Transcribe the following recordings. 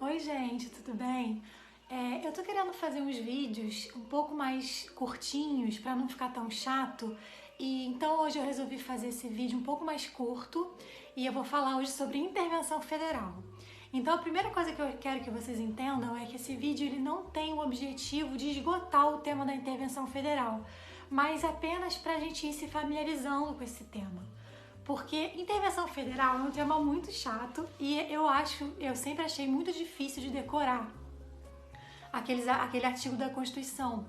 Oi, gente, tudo bem? Eu tô querendo fazer uns vídeos um pouco mais curtinhos para não ficar tão chato. E então hoje eu resolvi fazer esse vídeo um pouco mais curto e eu vou falar hoje sobre intervenção federal. Então a primeira coisa que eu quero que vocês entendam é que esse vídeo ele não tem o objetivo de esgotar o tema da intervenção federal, mas apenas para a gente ir se familiarizando com esse tema. Porque intervenção federal é um tema muito chato e eu sempre achei muito difícil de decorar aquele artigo da Constituição.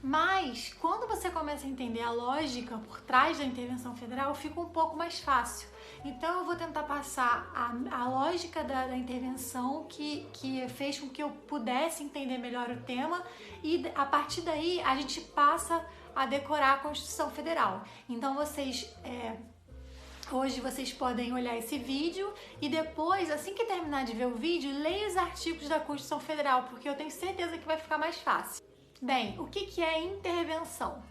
Mas quando você começa a entender a lógica por trás da intervenção federal, fica um pouco mais fácil. Então eu vou tentar passar a lógica da intervenção que fez com que eu pudesse entender melhor o tema e a partir daí a gente passa a decorar a Constituição Federal. Então hoje vocês podem olhar esse vídeo e depois, assim que terminar de ver o vídeo, leia os artigos da Constituição Federal, porque eu tenho certeza que vai ficar mais fácil. Bem, o que é intervenção?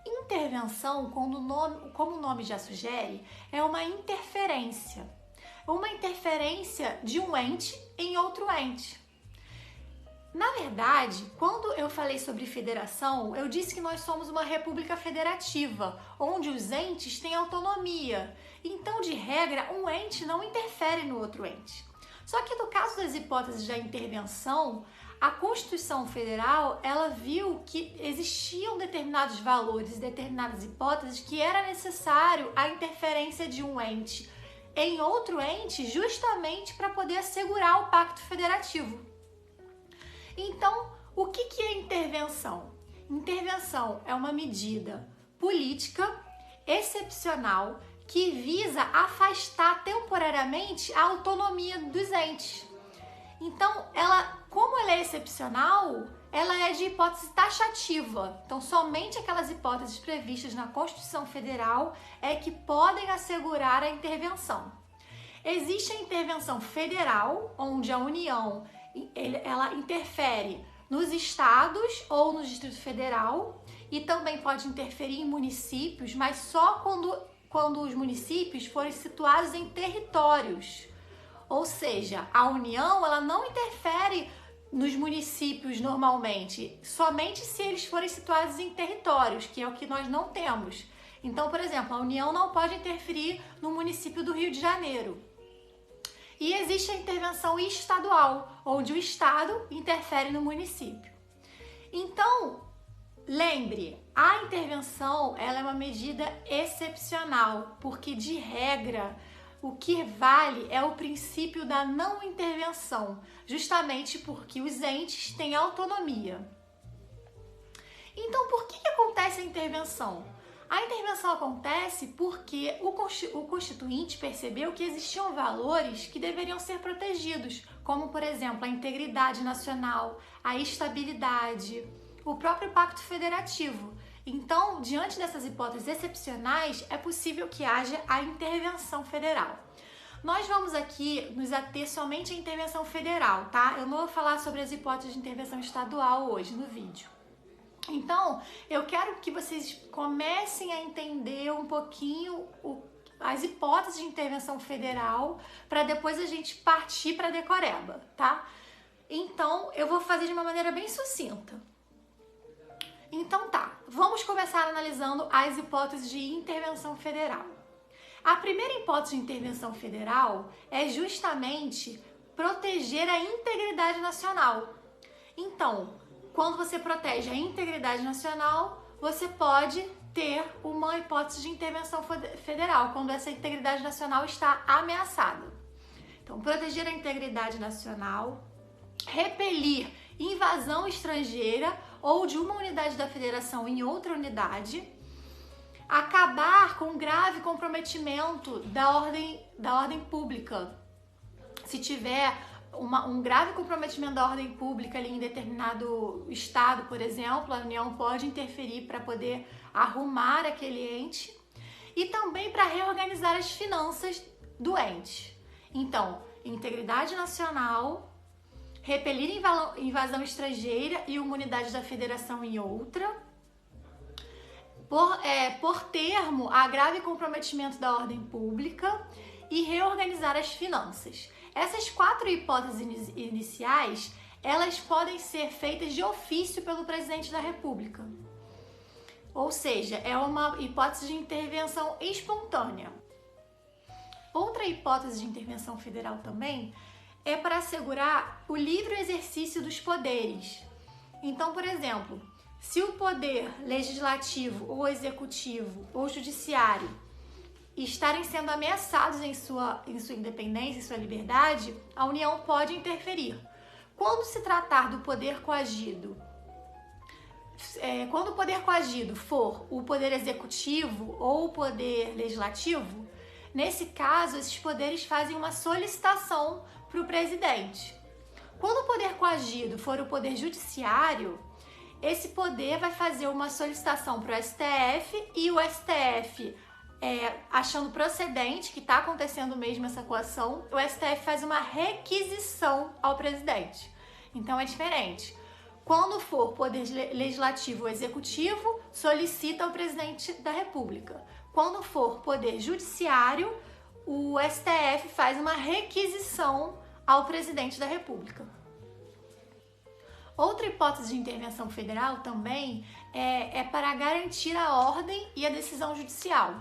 Intervenção, como o nome já sugere, é uma interferência. Uma interferência de um ente em outro ente. Na verdade, quando eu falei sobre federação, eu disse que nós somos uma república federativa, onde os entes têm autonomia. Então, de regra, um ente não interfere no outro ente. Só que no caso das hipóteses da intervenção, a Constituição Federal, ela viu que existiam determinados valores e determinadas hipóteses que era necessário a interferência de um ente em outro ente justamente para poder assegurar o pacto federativo. Então, o que é intervenção? Intervenção é uma medida política excepcional que visa afastar temporariamente a autonomia dos entes. Então, como ela é excepcional, ela é de hipótese taxativa. Então, somente aquelas hipóteses previstas na Constituição Federal é que podem assegurar a intervenção. Existe a intervenção federal, onde a União ela interfere nos estados ou no Distrito Federal e também pode interferir em municípios, mas só quando os municípios forem situados em territórios. Ou seja, a União ela não interfere nos municípios normalmente, somente se eles forem situados em territórios, que é o que nós não temos. Então, por exemplo, a União não pode interferir no município do Rio de Janeiro. E existe a intervenção estadual, onde o Estado interfere no município. Então, lembre, a intervenção ela é uma medida excepcional, porque de regra, o que vale é o princípio da não intervenção, justamente porque os entes têm autonomia. Então, por que acontece a intervenção? A intervenção acontece porque o Constituinte percebeu que existiam valores que deveriam ser protegidos, como, por exemplo, a integridade nacional, a estabilidade, o próprio Pacto Federativo. Então, diante dessas hipóteses excepcionais, é possível que haja a intervenção federal. Nós vamos aqui nos ater somente à intervenção federal, tá? Eu não vou falar sobre as hipóteses de intervenção estadual hoje no vídeo. Então, eu quero que vocês comecem a entender um pouquinho as hipóteses de intervenção federal para depois a gente partir para a decoreba, tá? Então, eu vou fazer de uma maneira bem sucinta. Então tá, vamos começar analisando as hipóteses de intervenção federal. A primeira hipótese de intervenção federal é justamente proteger a integridade nacional. Então, quando você protege a integridade nacional, você pode ter uma hipótese de intervenção federal, quando essa integridade nacional está ameaçada. Então, proteger a integridade nacional, repelir invasão estrangeira ou de uma unidade da federação em outra unidade, acabar com grave comprometimento da ordem pública. Se tiver um grave comprometimento da ordem pública ali em determinado estado, por exemplo, a União pode interferir para poder arrumar aquele ente e também para reorganizar as finanças do ente. Então, integridade nacional, repelir invasão estrangeira e uma unidade da federação em outra, por termo a grave comprometimento da ordem pública e reorganizar as finanças. Essas 4 hipóteses iniciais, elas podem ser feitas de ofício pelo presidente da República. Ou seja, é uma hipótese de intervenção espontânea. Outra hipótese de intervenção federal também é para assegurar o livre exercício dos poderes. Então, por exemplo, se o poder legislativo ou executivo ou judiciário estarem sendo ameaçados em sua independência, em sua liberdade, a União pode interferir. Quando se tratar do poder coagido, quando o poder coagido for o poder executivo ou o poder legislativo, nesse caso, esses poderes fazem uma solicitação para o presidente. Quando o poder coagido for o poder judiciário, esse poder vai fazer uma solicitação para o STF e o STF, achando procedente que está acontecendo mesmo essa coação, o STF faz uma requisição ao presidente. Então é diferente. Quando for poder legislativo ou executivo, solicita ao presidente da República. Quando for poder judiciário, o STF faz uma requisição ao presidente da República. Outra hipótese de intervenção federal também é para garantir a ordem e a decisão judicial.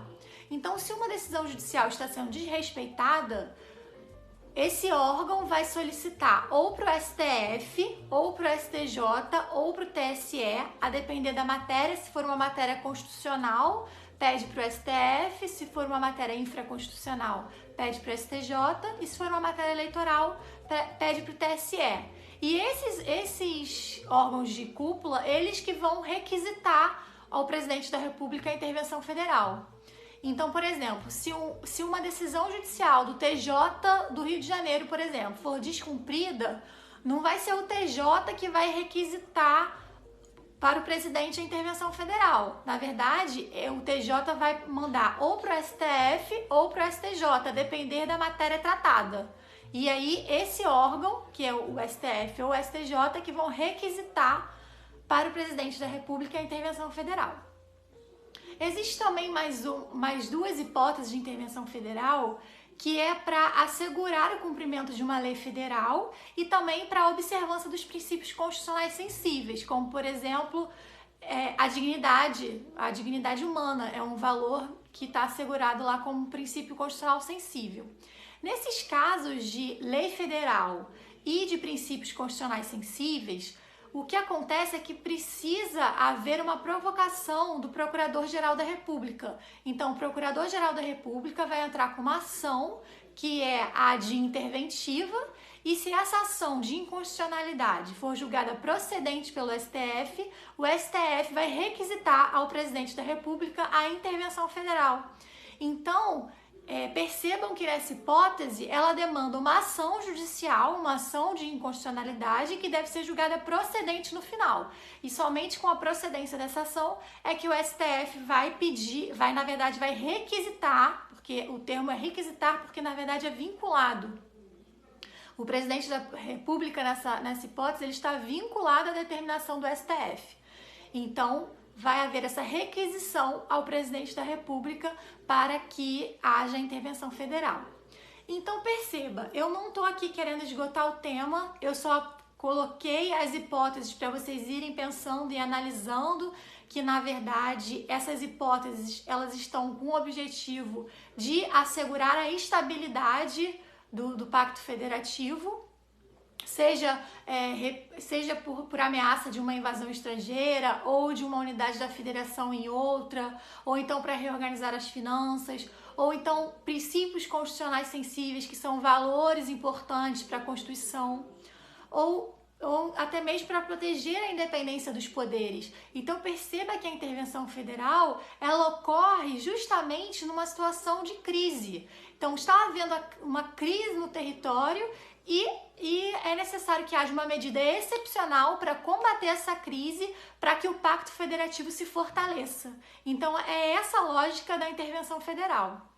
Então, se uma decisão judicial está sendo desrespeitada, esse órgão vai solicitar ou para o STF, ou para o STJ, ou para o TSE, a depender da matéria. Se for uma matéria constitucional, pede para o STF, se for uma matéria infraconstitucional, pede para o STJ, e se for uma matéria eleitoral, pede para o TSE. E esses órgãos de cúpula, eles que vão requisitar ao presidente da República a intervenção federal. Então, por exemplo, se uma decisão judicial do TJ do Rio de Janeiro, por exemplo, for descumprida, não vai ser o TJ que vai requisitar para o presidente a intervenção federal. Na verdade, o TJ vai mandar ou para o STF ou para o STJ, a depender da matéria tratada. E aí, esse órgão, que é o STF ou o STJ, que vão requisitar para o presidente da República a intervenção federal. Existe também mais 2 hipóteses de intervenção federal, que é para assegurar o cumprimento de uma lei federal e também para a observância dos princípios constitucionais sensíveis, como, por exemplo, a dignidade humana é um valor que está assegurado lá como um princípio constitucional sensível. Nesses casos de lei federal e de princípios constitucionais sensíveis, o que acontece é que precisa haver uma provocação do Procurador-Geral da República. Então, o Procurador-Geral da República vai entrar com uma ação, que é a de interventiva, e se essa ação de inconstitucionalidade for julgada procedente pelo STF, o STF vai requisitar ao presidente da República a intervenção federal. Então, percebam que nessa hipótese ela demanda uma ação judicial, uma ação de inconstitucionalidade que deve ser julgada procedente no final. E somente com a procedência dessa ação é que o STF vai requisitar, porque o termo é requisitar porque na verdade é vinculado. O presidente da República nessa hipótese ele está vinculado à determinação do STF. Então, vai haver essa requisição ao presidente da República para que haja intervenção federal. Então perceba, eu não estou aqui querendo esgotar o tema, eu só coloquei as hipóteses para vocês irem pensando e analisando que, na verdade, essas hipóteses elas estão com o objetivo de assegurar a estabilidade do Pacto Federativo, seja por ameaça de uma invasão estrangeira ou de uma unidade da federação em outra, ou então para reorganizar as finanças, ou então princípios constitucionais sensíveis que são valores importantes para a Constituição, ou até mesmo para proteger a independência dos poderes. Então perceba que a intervenção federal ela ocorre justamente numa situação de crise. Então está havendo uma crise no território e é necessário que haja uma medida excepcional para combater essa crise, para que o Pacto Federativo se fortaleça. Então é essa a lógica da intervenção federal.